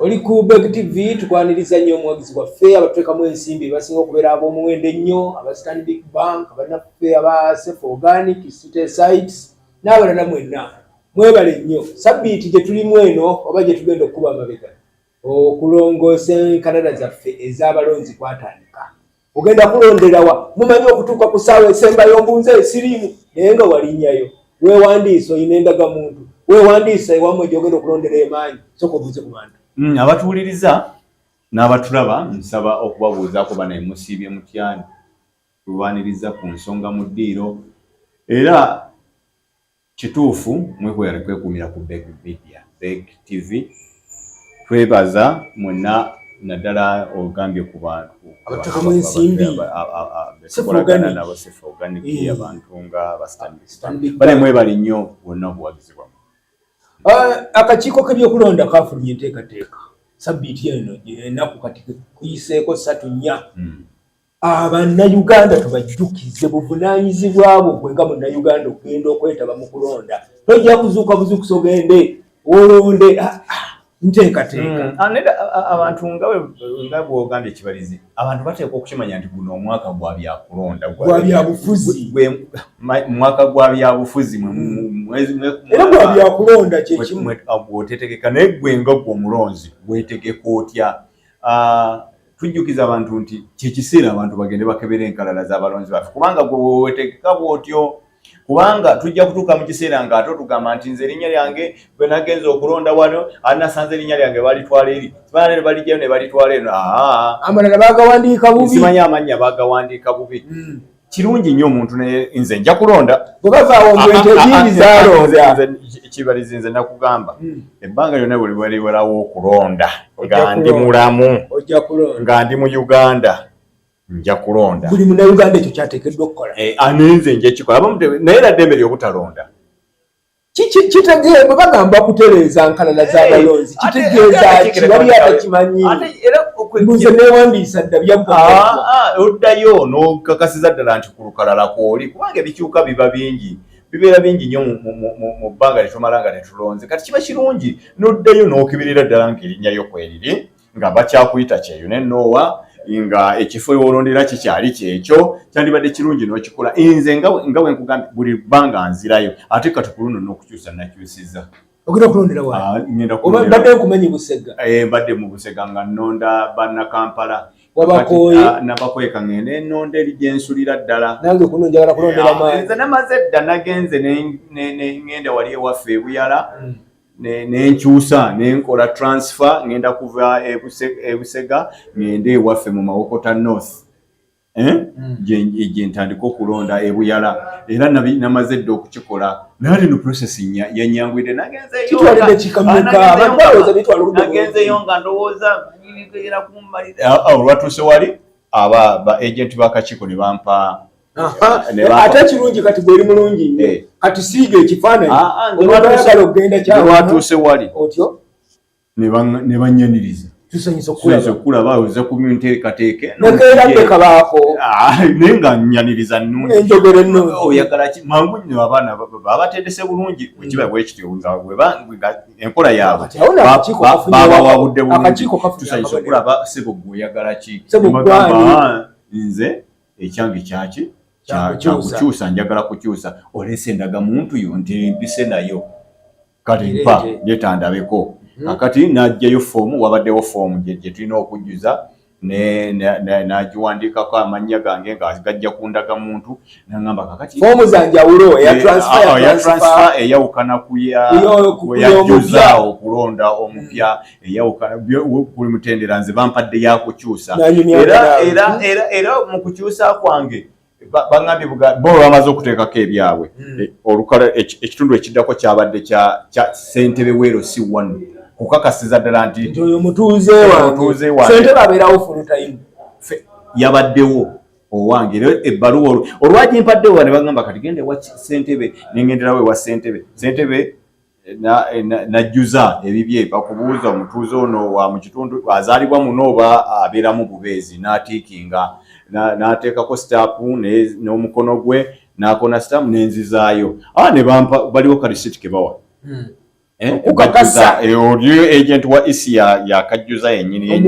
oli ku Beg TV tukwaniriza nnyo omuwagizi waffe abatwekamu ensimbi basinga okubeera ab'omuwendo ennyo aba Stanbic Bank abannaffe aba Safe Organic City Sites n'abalala mwenna mwebale nnyo sabbiiti gye tulimu eno oba gye tugenda okukuba amabega okulongoosa enkalala zaffe ez'abalonzi kwatandika ogenda kulonderawa mumanyi okutuuka ku ssaawa esembayo mbuuza esiriimu naye nga walinnyayo weewandiisa oyina endagamuntu weewandiisa ewammwe gy'ogenda okulondera emaanyi soka obuuze ku bantu abatuwuliriza n'abatulaba nsaba okubabuuzaako banaye musiibye mutyani tulwaniriza ku nsonga mu ddiiro era kituufu mwekwera kwekuumira ku Beg Media Beg TV twebaza mwenna naddala ogambye ku bantu abatekamu ensimbi nabo Safe Organic abantu nga Stanbic banaye mwebali nnyo bonna obuwagizi bwammwe. Akakiiko k'ebyokulonda kafulumya enteekateeka sabbiiti eno ennaku kati kuyiseeko 3-4 abannayuganda tubajjukize buvunaanyizibwa bwo gwe nga munnayuganda okugenda okwetaba mu kulonda tojja kuzuuka buzuukusa ogende olonde nteekateeka abantu nga bw'ogambye ekibalizi abantu bateekwa okukimanya nti guno omwaka gwa byakulonda gwa byabufuzi mwaka gwa byabufuzi era gwa byakulonda kyekimu bw'otetegeka naye gwe nga gwe omulonzi weetegeka otya tujjukiza abantu nti kyekiseera abantu bagende bakebera enkalala z'abalonzi baffe kubanga gwe weetegeka bw'otyo kubanga tujja kutuuka mu kiseera ng'ate otugamba nti nze erinnya lyange bwe nagenza okulonda wano nasanze erinnya lyange balitwala eri simanyi balijjayo ne balitwala eno amalala baagawandiika bubi simanyi amannya baagawandiika bubi kirungi nnyo omuntu nze nja kulonda bwe bavaawo ngwente ebyindi zaalonda kibalizi nze nakugamba ebbanga lyonna bwe liwerawo okulonda nga ndi mulamu nga ndi mu Uganda nja kulonda buli munnayuganda ekyo kyateekeddwa okukola anenze nja ekikola naye era ddembe ly'obutalonda kitegeeza bwe bagamba kutereeza nkalala z'abalonzi kitegeeza ki bali atakimanyi mbuze neewandiisa dda oddayo n'okakasiza ddala nti ku lukalala kw'oli kubanga ebikyuka biba bingi bibeera bingi nnyo mu bbanga litumala nga tetulonze kati kiba kirungi n'oddayo n'okibirira ddala ng'erinnyayo kweriri nga bakyakuyita kyeyo nenoowa nga ekifo ewolondera kikyali kyekyo kyandibadde kirungi n'okikola nze nga bwe nkugambye buli bbanga nzirayo ate kati ku luno n'okukyusa nakyusiza ogenda okulondera wa badde nkumanyi Busega mbadde mu Busega nga nnonda bannakampala wabakooyi nabakweka ngende ennonda eri gye nsulira ddala nange kuno njagala kulondera maanyi nze namaze dda nagenze ngenda wali ewaffe ebuyala nenkyusa nenkola transfer ngenda kuva ebusega ngende ewaffe mu Mawokota North gye ntandika okulonda ebuyala era namaze dda okukikola naye no processing yanyangwidde nagenzeyo nga ndowooza era kummalira olwatuuse wali ba agent b'akakiiko ne bampa ate kirungi kati bweri mulungi kati siiga ekifaananyi oyagala okugenda kyawatuuse wali otyo ne banyaniriza tusanyisa okulaba oza ku nteekateeke nekeeradde kabaako naye nga nyaniriza nnungi enjogera ennungi oyagala ki mangu nnyo abaana babatendese bulungi wekiba bwekityo enkola yaabwe babawabudde bulungi tusanyisa okulaba sebo gwe oyagala ki nze ekyange kyaki kyakukyusa njagala kukyusa oleese endagamuntu yo nti mpise nayo kati mpa yetandabeko akati najjayo foomu wabaddewo foomu gye tulina okujjuza nagiwandiikako amannya gange nga gajja ku ndagamuntu nagamba kakati foomu zanjawulo eya transfer eyawukana kuyajjuza okulonda omupya eyawukana buli mutendera nze bampadde yakukyusa era mu kukyusa kwange bangambye bo bamaze okuteekako ebyabwe olukala ekitundu ekiddako kyabadde kya ssentebe weero si wanu kukakasiza ddala nti oyo mutuuze wange ssentebe abeerawo full time yabaddewo owange era ebbaluwa olwagimpaddewo ne bagamba kati genda ewa ssentebe nengenderawo ewa ssentebe najjuza ebibye bakubuuza omutuuze ono wa mu kitundu azaalibwa muno oba abeeramu bubeezi n'atiikinga n'ateekako sitaapu n'omukono gwe n'akona sitaapu n'enzizaayo ne bampa baliwo kalisiti ke bawa okukakasa olyo agent wa isi yakajjuza yennyini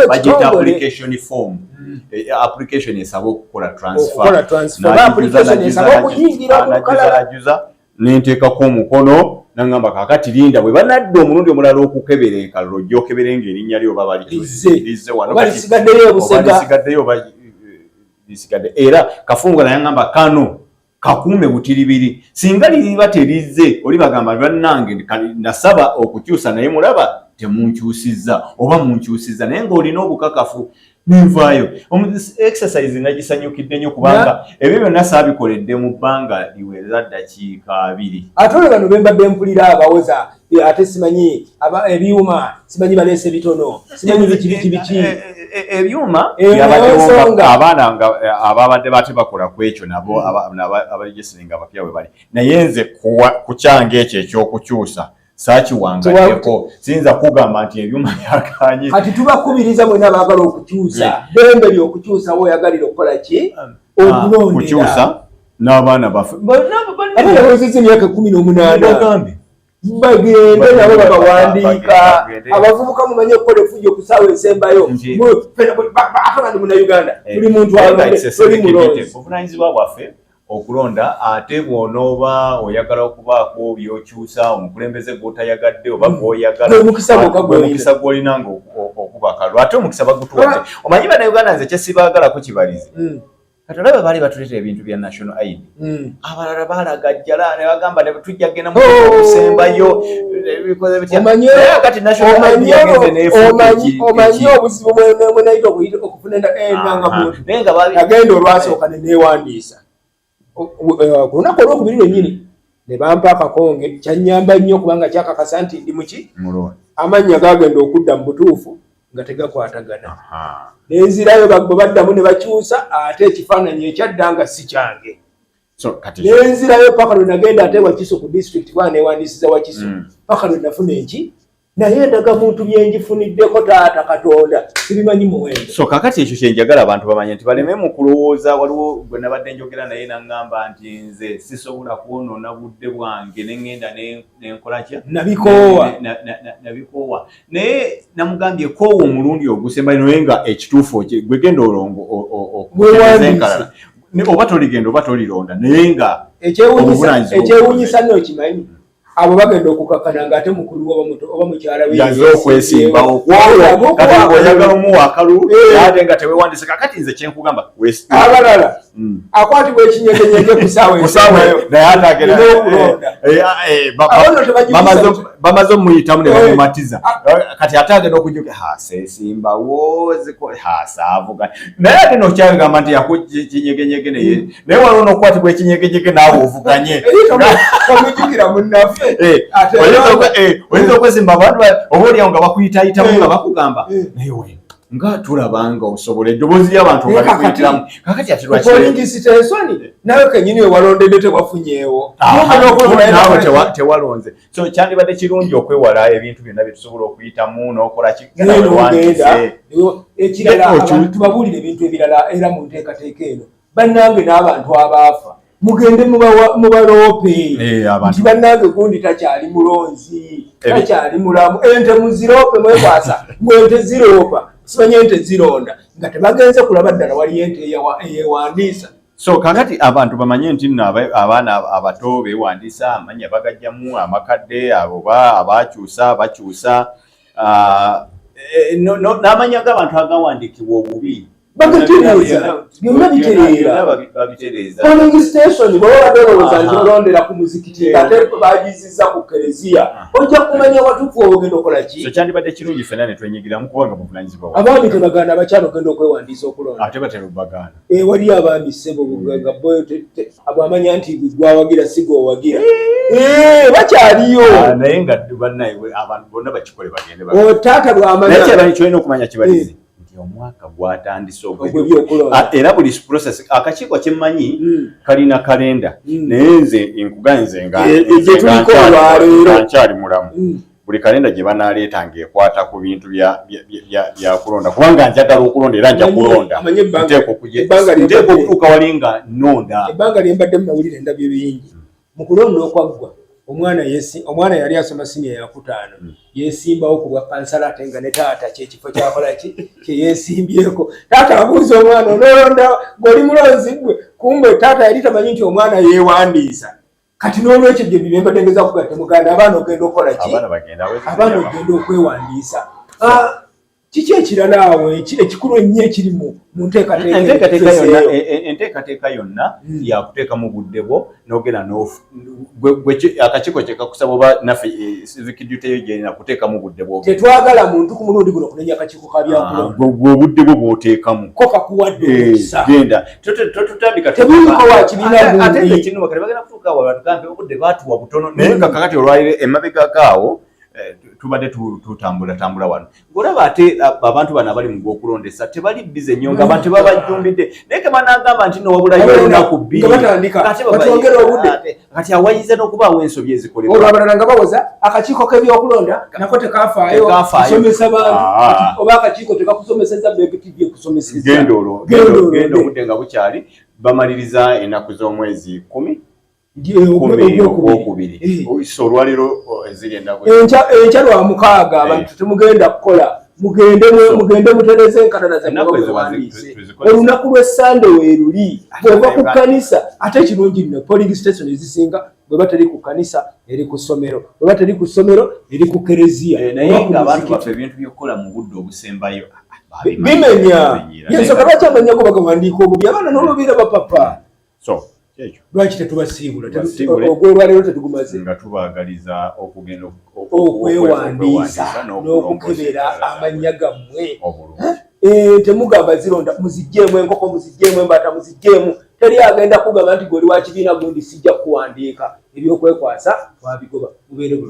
budget application form application esaba okukola transfer nenteekako omukono nangamba kakati linda bwe banadde omulundi omulala okukebera enkalalo ojja okebere ng'erinnya lyo oba lizze wano lisigadde era Kafungo nayangamba kano kakuume butiribiri singa liriba terizze oli bagamba bannange nasaba okukyusa naye mulaba temunkyusizza oba munkyusizza naye ng'olina obukakafu nenvaayo exercise nagisanyukidde nnyo kubanga ebyo byonna saabikoledde mu bbanga liweza ddakiika 2 ate olwo bano bembadde mpulira abawoza ate simanyi ebyuma simanyi baleese bitono simanyi biki ebyuma byabaddewo abaana ababadde bate bakola ku ekyo nabo abaregisiringa abapya bwe bali naye nze ku kyange ekyo ekyokukyusa saakiwangaddeko siyinza kugamba nti ebyuma byakanye kati tubakubiriza mwena abaagala okukyusa bembe lyokukyusa woyagalira okukola ki okukyusa n'abaana baffe abaana bawezezza emyaka 18 bagende nabo babawandiika abavubuka mumanye okukola efujjo ku ssaawa esembayo afagandi munauganda buli muntu oli mulonzi obuvunanyizibwa bwaffe okulonda ate bw'onooba oyagala okubaako by'okyusa omukulembeze gw'otayagadde oba gw'oyagala omukisa gw'olina nga okubakalwa ate omukisa bagutuwadde omanyi bannayuganda nze kyesibaagalako kibalize kati olaba baali batuleeta ebintu bya national ID abalala baalagajjala ne bagamba ne tujja genda mu okusembayo ebikoze bitya naye kati national ID yagenze omanyi obuzibu mwenayita okufuna endangamuntu naye nga agenda olwasooka ne neewandiisa ku lunaku olwokubiri lwennyini ne bampa akakonge kyannyamba nnyo kubanga kyakakasa nti ndi muki amannya gagenda okudda mu butuufu nga tegakwatagana nenzirayo bwe baddamu ne bakyusa ate ekifaananyi ekyadda nga si kyange nenzirayo paka lwe nagenda ate Wakiso ku district kubanga neewandiisiza Wakiso paka lwe nafuna enki naye endagamuntu byenjifuniddeko taata Katonda sibimanyi muwendo so kakati ekyo kyenjagala abantu bamanye nti baleme mu kulowooza waliwo gwe nabadde njogera naye naŋŋamba nti nze sisobola kwonoona budde bwange neŋŋenda nenkola kya nabikoowa naye namugambye koowa omulundi ogusembayo naye nga ekituufu gwe genda olongo okutegeeza oba toligenda oba tolironda naye nga ekyewuunyisa nno okimanyi abo bagenda okukakana ng'ate mukulu oba mukyala yaze okwesimba okwoyo kati ng'oyagala omuwa akalulu ate nga teweewandise kakati nze kyenkugamba abalala akwatibwa ekinyegenyege ku ssaawa naye atagera bamaze omuyitamu ne bamumatiza kati ate agenda okujuka seesimba saavuga naye ate nokyagamba nti yakinyegenyege naye waliwo n'okukwatibwa ekinyegenyege naawe ovuganye omujukira munnaffe oyinza okwesimba abantu oba oliawo nga bakuyitayitamu nga bakugamba naye we nga tulabanga osobola eddoboozi ly'abantu nga likuyitiramu kakati ati lwakiolingisitensoni nawe kenyini we walondedde tewafunyeewo nawe tewalonze so kyandibadde kirungi okwewala ebintu byonna byetusobola okuyitamu n'okola ekirala abantu tubabuulira ebintu ebirala era mu nteekateeka eno bannange n'abantu abaafa mugende mubaloope nti bannange gundi takyali mulonzi takyali mulamu ente muziroope mwekwasa mwente ziroopa simanye ente zironda nga tebagenze kulaba ddala wali ente eyewandiisa so kakati abantu bamanye nti nno abaana abato beewandiisa amanya bagajjamu amakadde oba abakyusa bakyusa n'amanya g'abantu agawandiikibwa obubi bagitereeza byonna bitereeza polling station bwe babadde olowooza nti olondera ku muzikiti ate bagizizza ku kereziya ojja kumanya watuufu ogenda okola ki so kyandibadde kirungi ffenna ne twenyigiramu kubanga buvunanyizibwa abaami tebagaana abakyala ogenda okwewandiisa okulonda ate batera obagaana waliyo abaami ssebo nga abo amanya nti gwawagira si gwowagira bakyaliyo naye nga bannaye abantu bonna bakikole bagende otaata lwamanya naye kyabanyi kyolina okumanya kibalizi omwaka gwatandise era buli process akakiiko kyemmanyi kalina kalenda naye nze nkuganze nga nkyali mulamu buli kalenda gye banaleeta ng'ekwata ku bintu bya kulonda kubanga njagala okulonda era nja kulonda nteeka okutuuka wali nga nnonda ebbanga lye mbadde mu mawulire ndabye bingi mu kulonda okwaggwa omwana yali asoma senior ya 5 yesimbawo ku bwa kansala ate nga ne taata kyekifo kyakola kyeyesimbyeko. Taata abuuza omwana onolonda ng'oli mulonzi gwe, kumbe taata yali tamanyi nti omwana yeewandiisa. Kati n'olwekyo gye bibemba tengeza kugatte muganda abaana ogenda okukola ki? Abaana ogenda okwewandiisa. Kiki ekirala awo ekikulu ennyo ekiri mu enteekateeka yonna yakuteekamu budde bwo n'ogenda akakiiko kye kakusaba oba naffe civic duty yo gyerina kuteekamu budde bwo. Tetwagala muntu ku mulundi guno kunenya akakiiko ka byakulonda. Obudde bwo bw'oteekamu. Ko kakuwadde okusa. Genda. Totandika. Tebuliko wa kibiina gundi. Ate ekino bakale bagenda kutuuka awo batugambe obudde baatuwa butono. Naye kakati olwaliro emabega gaawo tubadde tutambula wano. Ng'olaba ate abantu bano abali mu gw'okulondesa tebali bize nnyo nga abantu babajjumbidde. Naye ke banagamba nti no wabulayo olunaku bbiri. Kati awayiza n'okubaawo ensobi ezikolebwa. Olwo abalala nga bawoza akakiiko k'ebyokulonda nako tekafaayo kusomesa bantu. Oba akakiiko tekakusomeseza BECTV ekusomeseza. Genda obudde nga bukyali bamaliriza ennaku z'omwezi 10. Okubiri. So olwaliro eziri ennaku. Enkya lwa 6 abantu temugenda kukola. Mugende mutereze enkalala zammwe. Olunaku lw'Essande weeruli. Bw'ova ku kkanisa ate ekirungi nno polling station ezisinga bwe batali ku kkanisa eri ku ssomero. Bwe batali ku ssomero eri ku kereziya. Naye ng'abantu baffe ebintu by'okukola mu budde obusembayo bimenya. Yensooka bakyamanya ko bagawandiika obubi abaana n'olubiira bapapa. So lwaki tetubasiibula ogwolwaliro tetugumaze nga tubaagaliza okugenda okwewandiisa n'okukebera amannya gammwe. Temugamba zironda muzigjeemu enkoko muzigjeemu embaata muzigjeemu. Teri agenda kugamba nti gwoli wa kibiina gundi sijja kuwandiika. Ebyokwekwasa twabigoba mubeere bulungi.